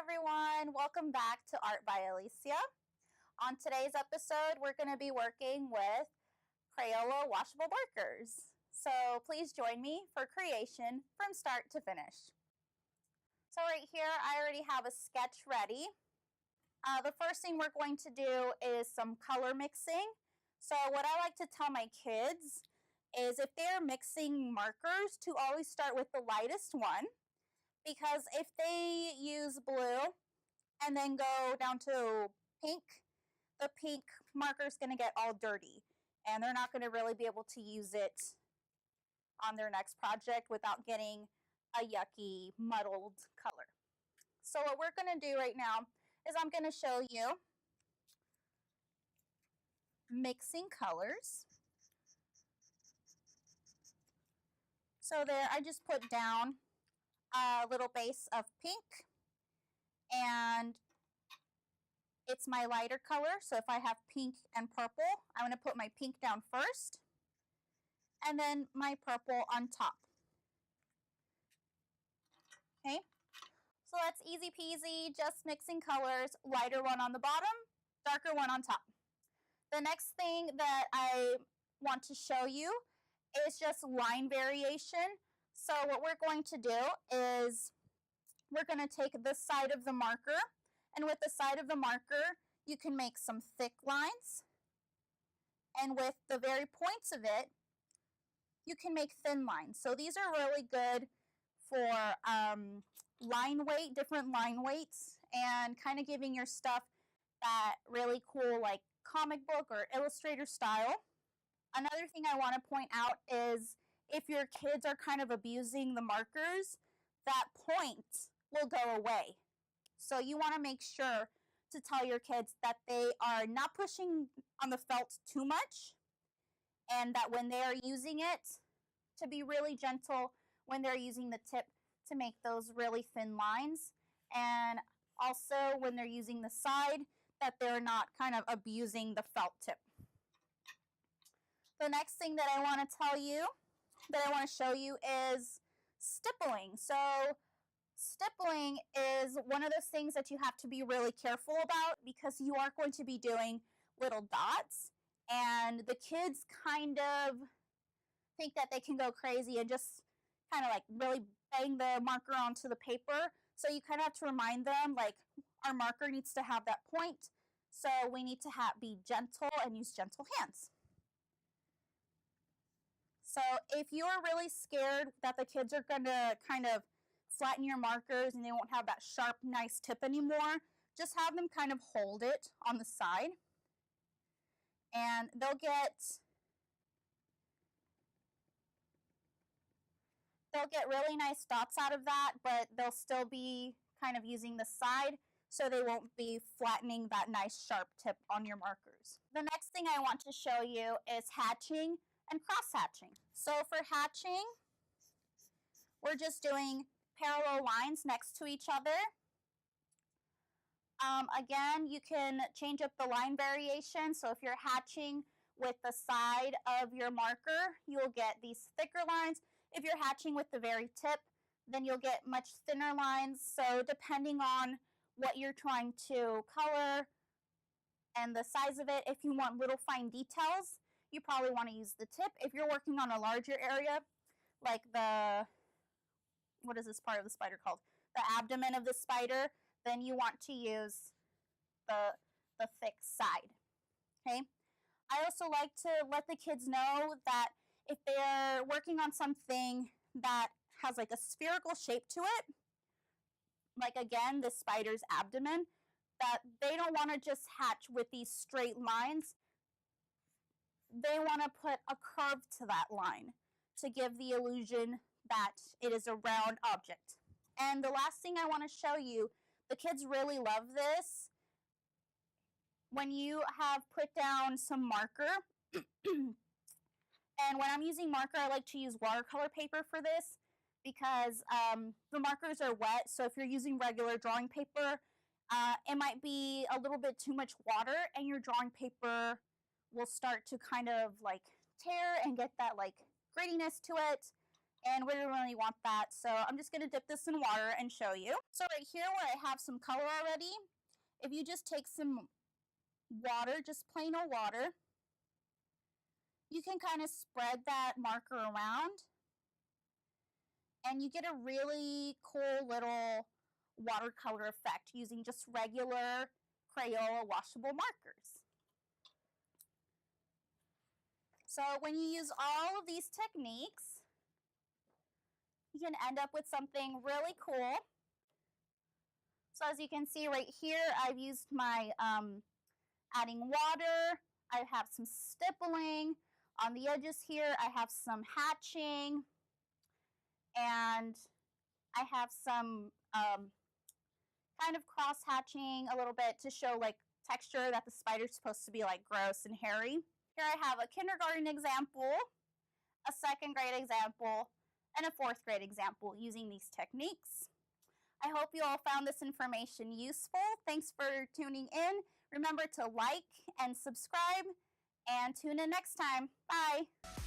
everyone, welcome back to Art by Alicia. On today's episode, we're going to be working with Crayola washable markers. So please join me for creation from start to finish. So right here, I already have a sketch ready. The first thing we're going to do is some color mixing. So what I like to tell my kids is if they're mixing markers to always start with the lightest one, because if they use blue and then go down to pink, the pink marker is going to get all dirty and they're not going to really be able to use it on their next project without getting a yucky, muddled color. So what we're going to do right now is I'm going to show you mixing colors. So there, I just put down a little base of pink, and it's my lighter color. So if I have pink and purple, I'm going to put my pink down first and then my purple on top. Okay, so that's easy peasy, just mixing colors, lighter one on the bottom, darker one on top. The next thing that I want to show you is just line variation. So what we're going to do is we're going to take this side of the marker, and with the side of the marker, you can make some thick lines. And with the very points of it, you can make thin lines. So these are really good for line weight, different line weights, and kind of giving your stuff that really cool like comic book or illustrator style. Another thing I want to point out is if your kids are kind of abusing the markers, that point will go away. So you want to make sure to tell your kids that they are not pushing on the felt too much, and that when they are using it, to be really gentle when they're using the tip to make those really thin lines, and also when they're using the side, that they're not kind of abusing the felt tip. The next thing that I want to tell you, that I want to show you, is stippling. So stippling is one of those things that you have to be really careful about because you are going to be doing little dots, and the kids kind of think that they can go crazy and just kind of like really bang the marker onto the paper. So you kind of have to remind them, like, our marker needs to have that point, so we need to be gentle and use gentle hands. So if you are really scared that the kids are going to kind of flatten your markers and they won't have that sharp, nice tip anymore, just have them kind of hold it on the side, and they'll get really nice dots out of that, but they'll still be kind of using the side, so they won't be flattening that nice sharp tip on your markers. The next thing I want to show you is hatching and cross hatching. So for hatching, we're just doing parallel lines next to each other. Again, you can change up the line variation. So if you're hatching with the side of your marker, you'll get these thicker lines. If you're hatching with the very tip, then you'll get much thinner lines. So depending on what you're trying to color and the size of it, if you want little fine details, you probably want to use the tip. If you're working on a larger area, like what is this part of the spider called? The abdomen of the spider, then you want to use the thick side, okay? I also like to let the kids know that if they're working on something that has like a spherical shape to it, like again, the spider's abdomen, that they don't want to just hatch with these straight lines. They want to put a curve to that line to give the illusion that it is a round object. And the last thing I want to show you, the kids really love this. When you have put down some marker, and when I'm using marker, I like to use watercolor paper for this because the markers are wet. So if you're using regular drawing paper, it might be a little bit too much water and your drawing paper will start to kind of like tear and get that like grittiness to it. and we don't really want that. So I'm just gonna dip this in water and show you. So right here where I have some color already, if you just take some water, just plain old water, you can kind of spread that marker around and you get a really cool little watercolor effect using just regular Crayola washable markers. So when you use all of these techniques, you can end up with something really cool. So as you can see right here, I've used my adding water. I have some stippling. On the edges here, I have some hatching. And I have some kind of cross hatching a little bit to show like texture that the spider's supposed to be like gross and hairy. Here I have a kindergarten example, a second grade example, and a fourth grade example using these techniques. I hope you all found this information useful. Thanks for tuning in. Remember to like and subscribe, and tune in next time. Bye.